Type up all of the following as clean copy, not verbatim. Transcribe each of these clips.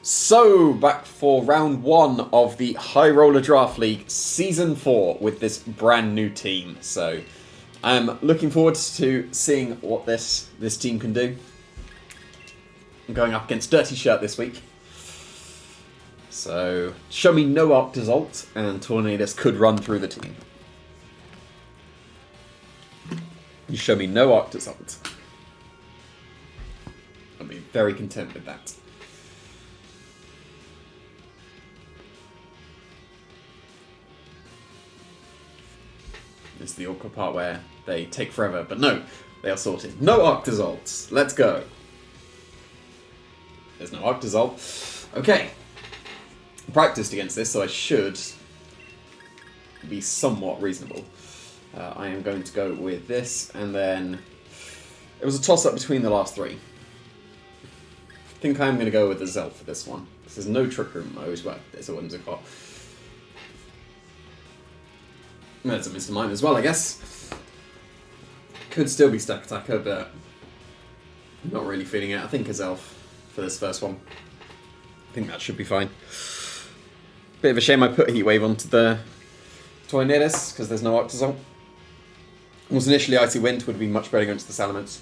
So, back for round 1 of the High Roller Draft League Season 4 with this brand new team. So, I'm looking forward to seeing what this team can do. I'm going up against DirtyShirt this week. So, show me no Arctozolt, and Tornadus could run through the team. You show me no Arctozolt. I'll be very content with that. This is the awkward part where they take forever, but no, they are sorted. No Arctozolts. Let's go. There's no Arctozolt. Okay. I practiced against this, so I should be somewhat reasonable. I am going to go with this, and then it was a toss-up between the last three. I think I'm going to go with the Zelf for this one. Because there's no Trick Room. I always work with this, a Whimsicott. There's a Mr. Mime as well, I guess. Could still be Stack Attacker, but I'm not really feeling it. I think a Zelf for this first one. I think that should be fine. Bit of a shame I put Heatwave onto the Tornadus, because there's no Arctozolt. Was initially Icy Wind would be much better against the Salamence.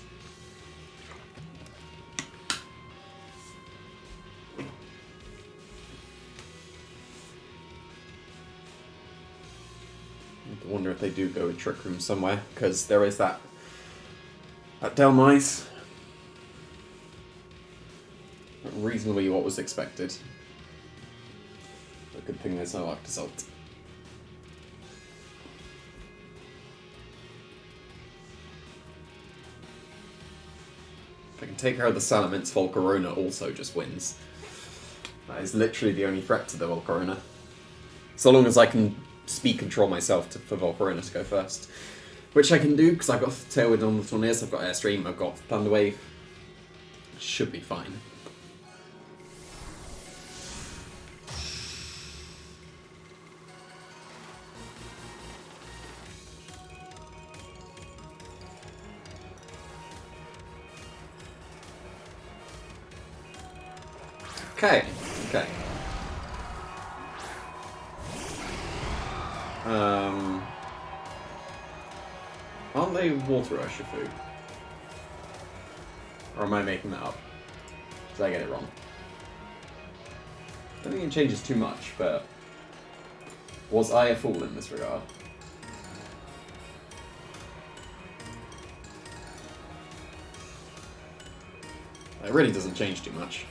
I wonder if they do go with Trick Room somewhere, because there is that Delmise. Reasonably what was expected. But good thing there's no Arctozolt. If I can take care of the Salamence, Volcarona also just wins. That is literally the only threat to the Volcarona. So long as I can speed control myself for Volcarona to go first. Which I can do, because I've got Tailwind on the Tornadus, I've got Airstream, I've got Thunder Wave. Should be fine. Okay. Aren't they Water Urshifu? Or am I making that up? Did I get it wrong? I don't think it changes too much, but was I a fool in this regard? It really doesn't change too much.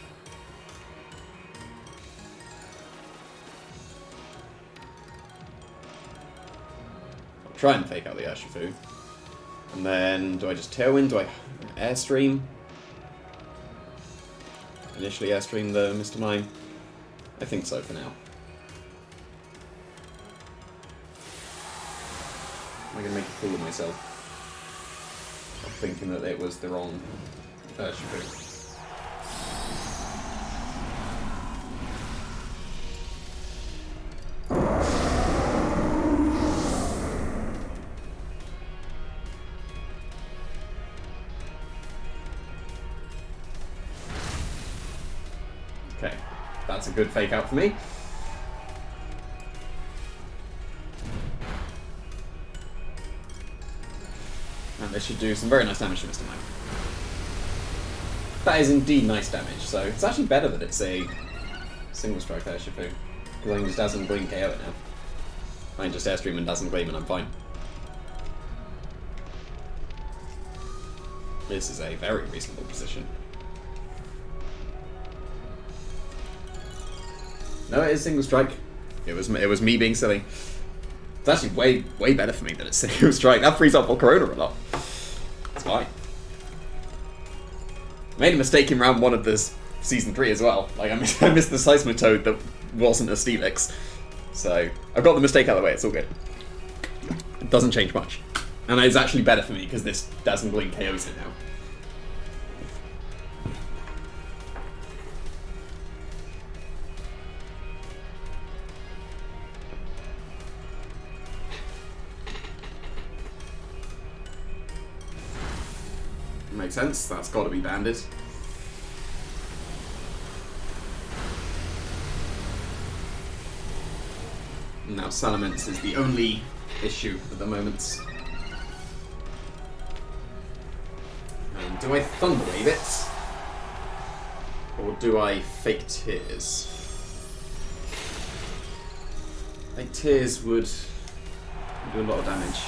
I'll try and fake out the Urshifu. And then, do I just Tailwind? Do I Airstream? Initially Airstream the Mr. Mime? I think so for now. Am I going to make a fool of myself? I'm thinking that it was the wrong Urshifu. Okay, that's a good fake out for me. And this should do some very nice damage to Mr. Mime. That is indeed nice damage, so it's actually better that it's a single strike Urshifu. Because I can just Dazzle Gleam KO it now. I can just Airstream and Dazzle Gleam and I'm fine. This is a very reasonable position. No, it is single strike. It was me being silly. It's actually way better for me that it's single strike. That frees up Volcarona a lot. It's fine. Made a mistake in round 1 of this season 3 as well. Like I missed the Seismitoad that wasn't a Steelix. So I've got the mistake out of the way. It's all good. It doesn't change much, and it's actually better for me because this Dazzle Gleam KOs it now. Makes sense. That's got to be banded. Now Salamence is the only issue at the moment. Do I Thunderwave it? Or do I Fake Tears? Fake Tears would do a lot of damage.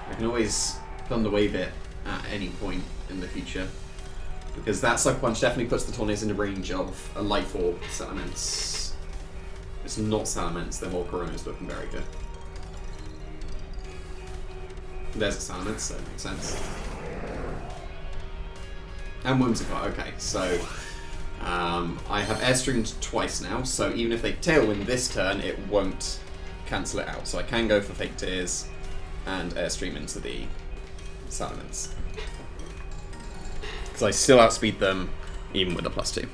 I can always Thunderwave it at any point in the future. Because that Sucker Punch definitely puts the Tornadus into range of a Life Orb Salamence. It's not Salamence, then Volcarona's looking very good. There's a Salamence, so it makes sense. And Whimsicott, okay, so I have Airstreamed twice now, so even if they Tailwind this turn, it won't cancel it out. So I can go for Fake Tears and Airstream into the Salamence. Because I still outspeed them, even with a +2.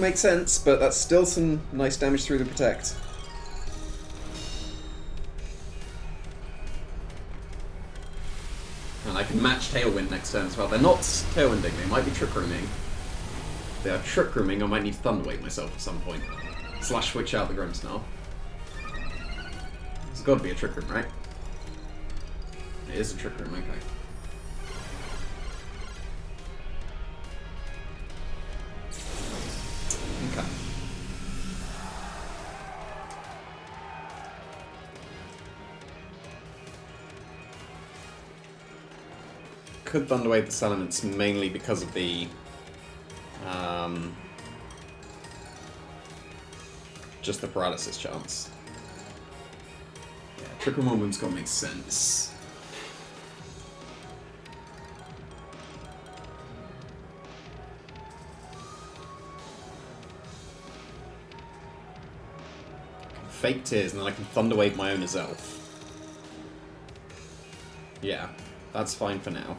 Makes sense, but that's still some nice damage through the Protect. And I can match Tailwind next turn as well. They're not Tailwinding, they might be Trick Rooming. If they are Trick Rooming, I might need to Thunderwave myself at some point. / switch out the Grimmsnarl. There's got to be a Trick Room, right? It is a Trick Room, okay. Okay. Could Thunderwave the Salamence mainly because of the just the paralysis chance. Yeah, Trick Room on Whimsicott makes sense. Fake Tears, and then I can Thunderwave my own as Elf. Yeah, that's fine for now.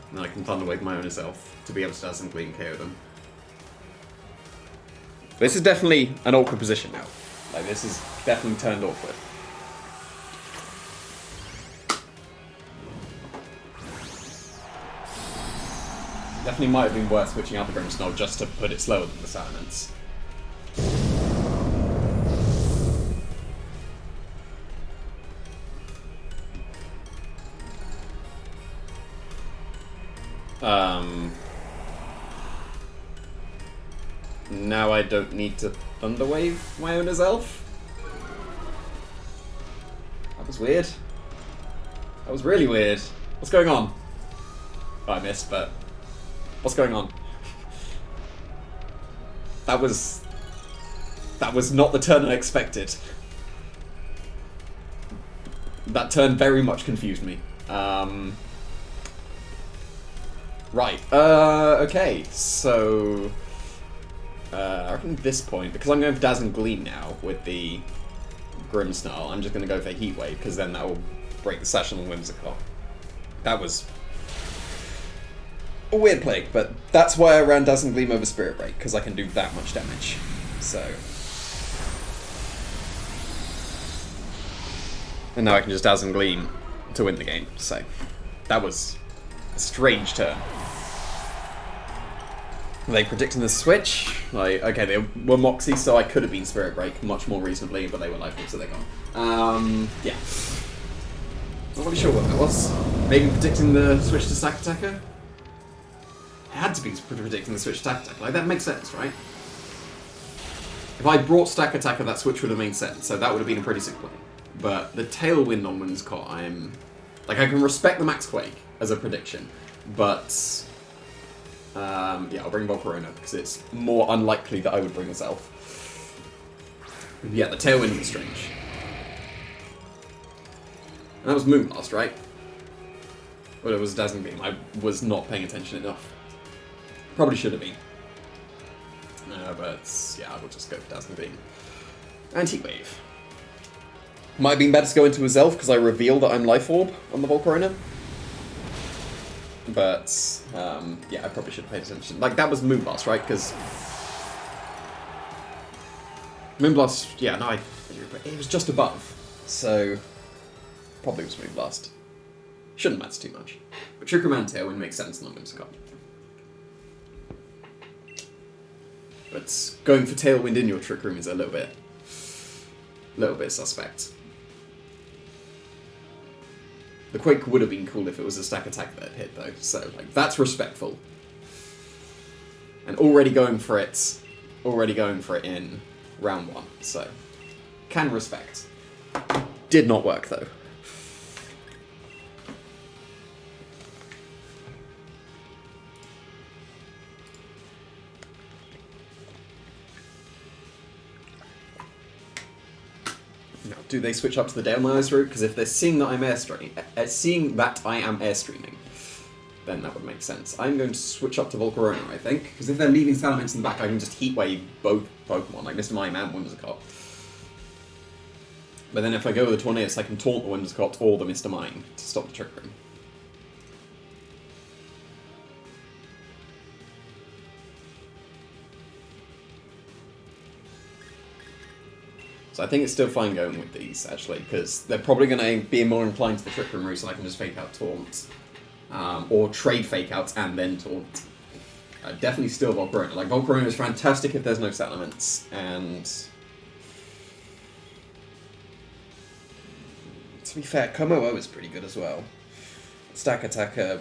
And then I can Thunderwave my own as Elf to be able to Dazzling Gleam KO them. This is definitely an awkward position now. Like, this is definitely turned awkward. Definitely might have been worth switching out the Grimmsnarl just to put it slower than the Salamence. Now I don't need to Thunderwave my own as Elf? That was weird. That was really weird. What's going on? Oh, I missed, but... What's going on? That was not the turn I expected. That turn very much confused me. Right, okay, so... I reckon at this point, because I'm going for Dazzling Gleam now with the Grimmsnarl, I'm just going to go for Heat Wave, because then that will break the Session on Whimsicott. That was a weird play, but that's why I ran Dazzling Gleam over Spirit Break, because I can do that much damage. So... And now I can just Dazzling Gleam to win the game, so... That was a strange turn. Are they predicting the switch? Like, okay, they were Moxie, so I could have been Spirit Break much more reasonably, but they were Life Orb, so they're gone. Yeah. Not really sure what that was. Maybe predicting the switch to Stack Attacker? It had to be predicting the switch to Stack Attacker. Like, that makes sense, right? If I brought Stack Attacker, that switch would have made sense, so that would have been a pretty sick play. But the Tailwind on Whimsicott, like, I can respect the Max Quake as a prediction, but... yeah, I'll bring Volcarona, because it's more unlikely that I would bring myself. Yeah, the Tailwind was strange. And that was Moonblast, right? Well, it was Dazzling Beam. I was not paying attention enough. Probably should have been. But, yeah, I will just go for Dazzling Beam. And Heat Wave. Might have been better to go into his Elf, because I reveal that I'm Life Orb on the Volcarona. But, yeah, I probably should have paid attention. Like, that was Moonblast, right? Because Moonblast, yeah, no, it was just above. So, probably was Moonblast. Shouldn't matter too much. But Trick Room and Tailwind makes sense in the Whimsicott. But going for Tailwind in your Trick Room is a little bit suspect. The Quake would have been cool if it was a stack attack that hit, though, so, like, that's respectful. And already going for it in round 1, so, can respect. Did not work, though. Now, do they switch up to the Dale Myers route? Because if they're seeing that I'm airstreaming, then that would make sense. I'm going to switch up to Volcarona, I think, because if they're leaving Salamence in the back, I can just Heatwave both Pokemon, like Mr. Mime and Whimsicott. But then if I go with the Tornadus, I can taunt the Whimsicott or the Mr. Mime to stop the Trick Room. So I think it's still fine going with these, actually, because they're probably going to be more inclined to the Trick Room route, so I can just fake out Taunt. Or trade fake outs and then Taunt. Definitely still Volcarona. Like, Volcarona is fantastic if there's no Salamence, and to be fair, Como-O is pretty good as well. Stack Attacker,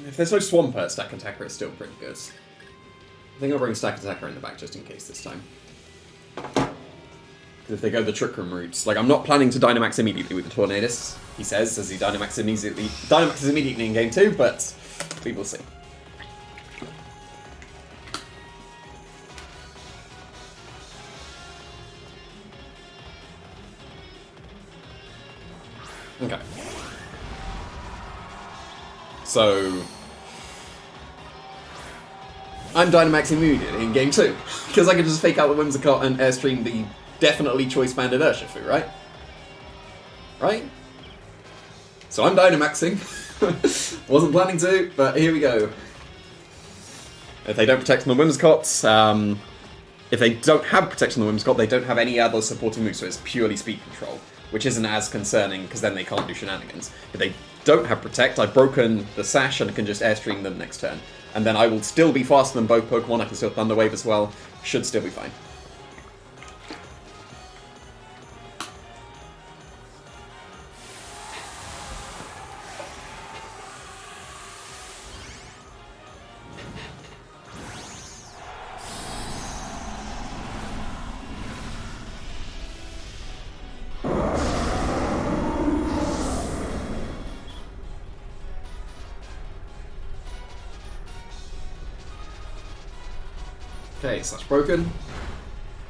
if there's no Swampert, Stack Attacker is still pretty good. I think I'll bring Stack Attacker in the back just in case this time. If they go the Trick Room routes, like, I'm not planning to Dynamax immediately with the Tornadus, he says, as he Dynamaxes immediately in Game 2, but we will see. Okay. So I'm Dynamaxing immediately in Game 2, because I can just fake out the Whimsicott and Airstream the definitely Choice Band Urshifu, right? Right? So I'm Dynamaxing. Wasn't planning to, but here we go. If they don't protect the Whimsicott, if they don't have protection on the Whimsicott, they don't have any other supporting moves, so it's purely speed control, which isn't as concerning, because then they can't do shenanigans. If they don't have Protect, I've broken the Sash and can just Airstream them next turn. And then I will still be faster than both Pokemon, I can still Thunder Wave as well, should still be fine. Okay, Slash broken.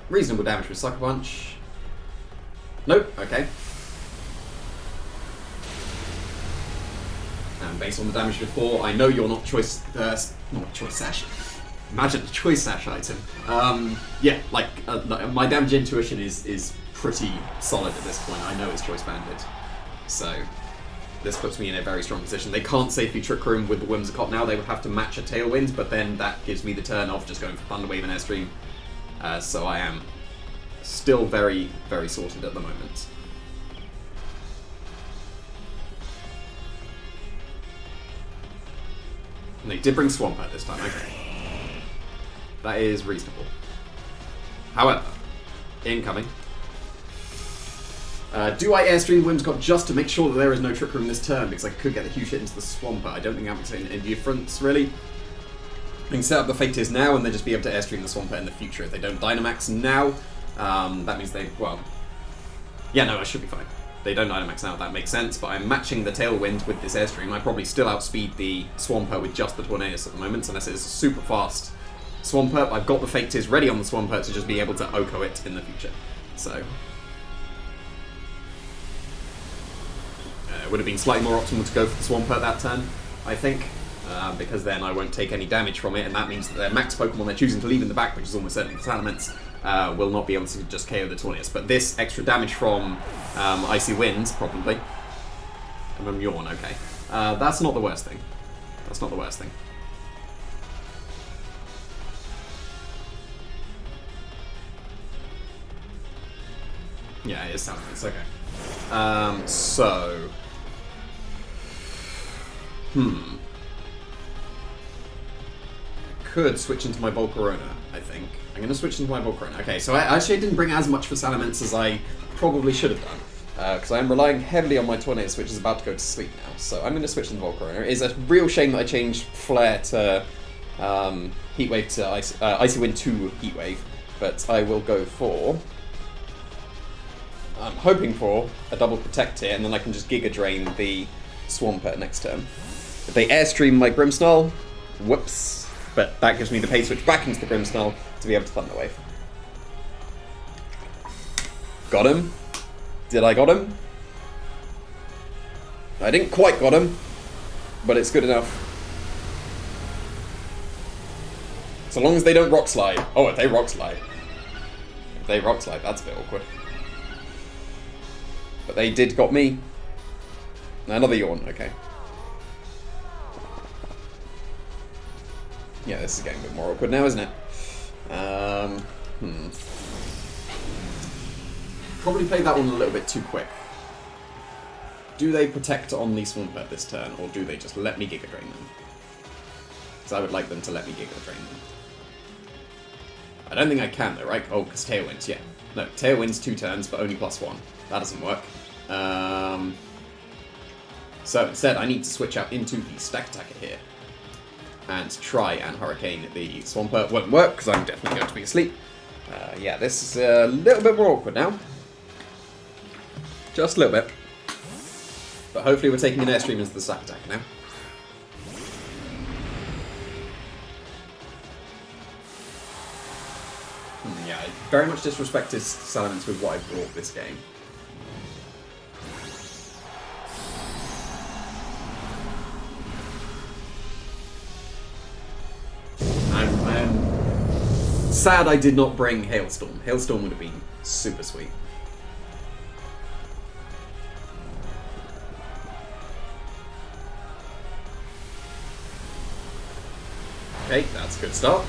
Reasonable damage with Sucker Punch. Nope, okay. And based on the damage before, I know you're not Choice Sash. Imagine a Choice Sash item. Yeah, like, my damage intuition is pretty solid at this point. I know it's Choice Banded. So this puts me in a very strong position. They can't safely Trick Room with the Whimsicott now. They would have to match a Tailwind, but then that gives me the turn off just going for Thunder Wave and Airstream. So I am still very, very sorted at the moment. And they did bring Swampert this time, okay. That is reasonable. However, incoming. Do I Airstream Whimsicott just to make sure that there is no Trick Room this turn, because I could get a huge hit into the Swampert. I don't think that makes any difference, really. I can set up the Fate Tears now and then just be able to Airstream the Swampert in the future. If they don't Dynamax now, that means they, well... Yeah, no, I should be fine. They don't Dynamax now, that makes sense, but I'm matching the Tailwind with this Airstream. I probably still outspeed the Swampert with just the Tornadus at the moment, unless it's super fast Swampert. I've got the Fate Tears ready on the Swampert to just be able to Oko it in the future. So... it would have been slightly more optimal to go for the Swampert that turn, I think, because then I won't take any damage from it, and that means that their max Pokemon they're choosing to leave in the back, which is almost certainly the Salamence, will not be able to just KO the Tornadus. But this extra damage from Icy Wind, probably, From Yawn, okay. That's not the worst thing. That's not the worst thing. Yeah, it is Salamence, okay. So... Could switch into my Volcarona, I think. I'm going to switch into my Volcarona. Okay, so I didn't bring as much for Salamence as I probably should have done. Because I am relying heavily on my Tornadus, which is about to go to sleep now. So I'm going to switch into Volcarona. It is a real shame that I changed Flare to Heatwave to Icy Wind to Heatwave. But I will go for... I'm hoping for a double Protect here, and then I can just Giga Drain the Swampert next turn. If they Airstream my Grimmsnarl, whoops. But that gives me the pace switch back into the Grimmsnarl to be able to Thunder Wave. Got him. Did I got him? I didn't quite got him, but it's good enough. So long as they don't Rock Slide. Oh, if they Rock Slide. If they Rock Slide, that's a bit awkward. But they did got me. Another Yawn, okay. Yeah, this is getting a bit more awkward now, isn't it? Probably played that one a little bit too quick. Do they protect on the Swampert this turn, or do they just let me Giga Drain them? Because I would like them to let me Giga Drain them. I don't think I can though, right? Oh, because Tailwinds, yeah. No, Tailwinds 2 turns, but only +1. That doesn't work. So instead, I need to switch out into the Stack Attacker here. And try and Hurricane the Swampert. Won't work, because I'm definitely going to be asleep. Yeah, this is a little bit more awkward now. Just a little bit. But hopefully we're taking an Airstream into the Stack Attacker now. Yeah, I very much disrespected Salamence with what I brought this game. I'm sad I did not bring Hailstorm. Hailstorm would have been super sweet. Okay, that's a good start.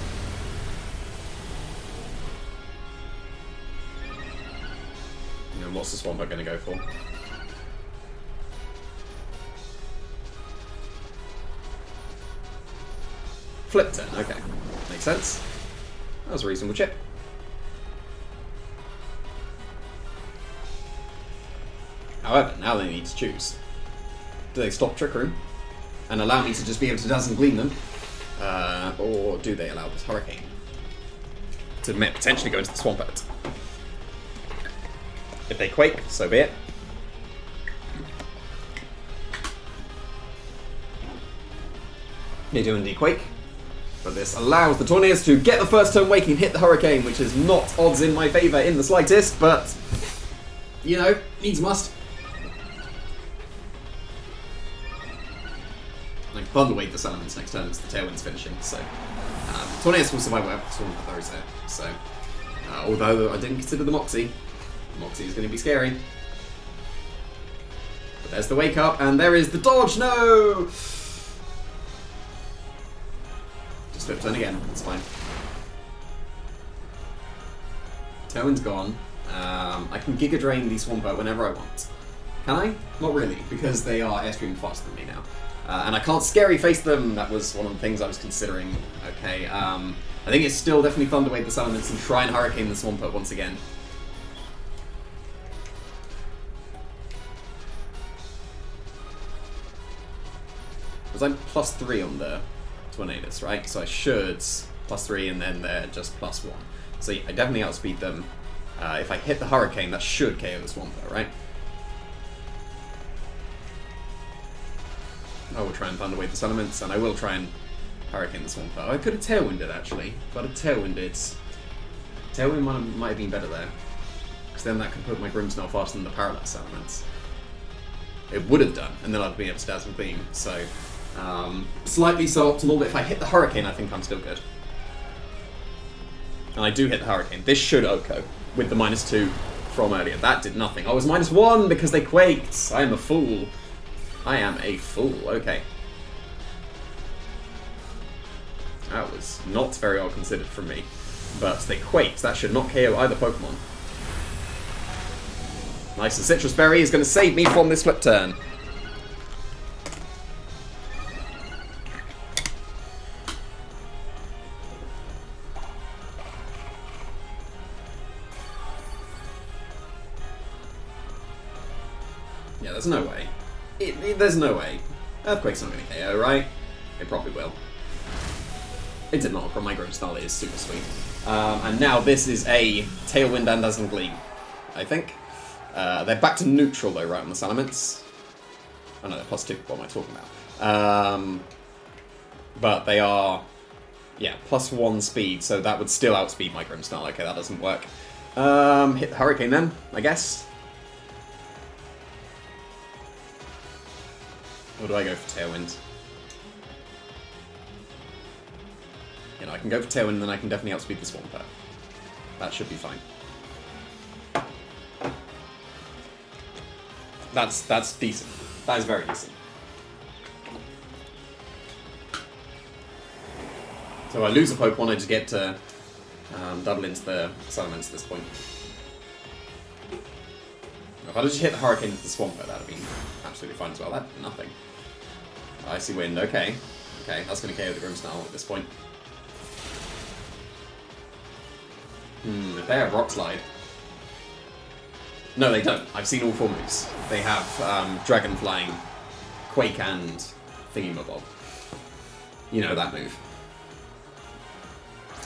And then what's the Swampert going to go for? Flip turn, okay. Makes sense. That was a reasonable chip. However, now they need to choose. Do they stop Trick Room and allow me to just be able to Dazzle Gleam them? Or do they allow this Hurricane to potentially go into the Swampert? If they Quake, so be it. They do indeed Quake. But this allows the Tornadus to get the first turn Waking, hit the Hurricane, which is not odds in my favour in the slightest, but, you know, needs must. Like, Thunder Wave the Salamence next turn, it's the Tailwind's finishing, so... Tornadus will survive whatever Swampert is there, so... although I didn't consider the Moxie. Moxie is going to be scary. But there's the Wake Up, and there is the Dodge, no! Flip turn again, that's fine. Tailwind's gone. I can Giga Drain the Swampert whenever I want. Can I? Not really, because they are Airstream faster than me now. And I can't Scary Face them, that was one of the things I was considering. Okay, I think it's still definitely Thunder Wave the Salamence and try and Hurricane the Swampert once again. Was I +3 on the Tornadus, right? So I should +3 and then they're just +1. So yeah, I definitely outspeed them. If I hit the Hurricane, that should KO the Swampert, right? I will try and Thunder Wave the Salamence, and I will try and Hurricane the Swampert. I could have Tailwinded actually, but I Tailwinded. Tailwind might have been better there, because then that could put my Grimmsnarl faster than the Parallax Salamence. It would have done, and then I'd be able to Dazzle Gleam. So. Slightly suboptimal, but if I hit the Hurricane, I think I'm still good. And I do hit the Hurricane. This should OHKO with the -2 from earlier. That did nothing. I was -1 because they Quaked. I am a fool. I am a fool. Okay. That was not very well considered from me. But they quaked. That should not KO either Pokemon. Nice, and Citrus Berry is going to save me from this flip turn. Yeah, there's no way. There's no way. Earthquake's not going to KO, right? It probably will. It did not, but my Grove Style is super sweet. And now this is a Tailwind and Dazzling Gleam, I think. They're back to neutral though, right, on the Salamence? Oh no, they're +2, what am I talking about? But they are, yeah, +1 speed, so that would still outspeed my Grimmsnarl. Okay, that doesn't work. Hit the Hurricane then, I guess. Or do I go for Tailwind? You know, I can go for Tailwind and then I can definitely outspeed the Swampert. That should be fine. That's decent. That is very decent. So I lose a Pokemon, I just get to double into the Salamence at this point. If I just hit the Hurricane into the Swampert, that would be absolutely fine as well. That nothing. Icy Wind, okay. Okay, that's going to KO the Grimmsnarl at this point. If they have Rock Slide. No, they don't. I've seen all 4 moves. They have Dragon Flying, Quake, and Thingy-Mabob. You know that move.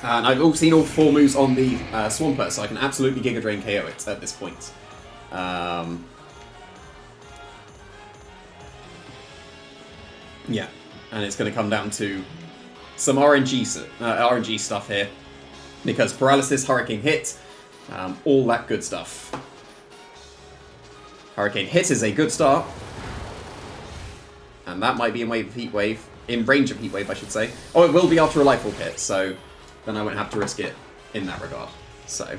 And I've also seen all 4 moves on the Swampert, so I can absolutely Giga Drain KO it at this point. Yeah, and it's going to come down to some RNG stuff here. Because Paralysis, Hurricane Hit, all that good stuff. Hurricane Hit is a good start. And that might be in range of Heat Wave, I should say. Oh, it will be after a Life Orb hit, so then I won't have to risk it in that regard. So.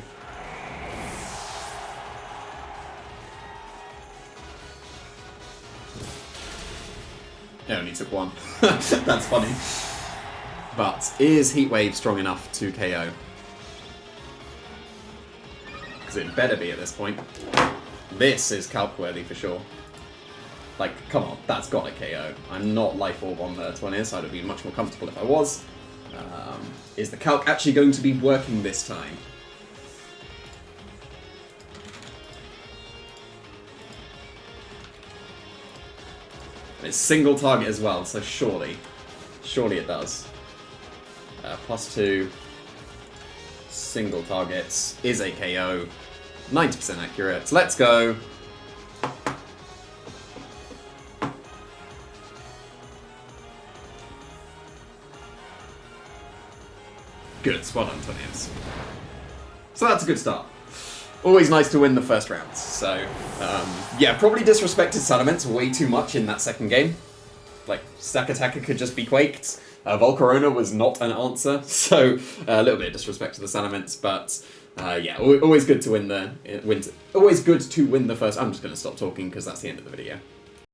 It only took 1. That's funny. But is Heat Wave strong enough to KO? Because it better be at this point. This is calc-worthy for sure. Like, come on, that's got a KO. I'm not Life Orb on the 20th, so I'd have been much more comfortable if I was. Is the calc actually going to be working this time? It's single target as well, so surely it does. +2, single targets is a KO, 90% accurate. Let's go. Good, well done, 20th. So that's a good start. Always nice to win the first round. So, yeah, probably disrespected Salamence way too much in that second game. Like, Stack Attacker could just be quaked. Volcarona was not an answer, so a little bit of disrespect to the Salamence, but yeah, always good to win the first. I'm just going to stop talking because that's the end of the video.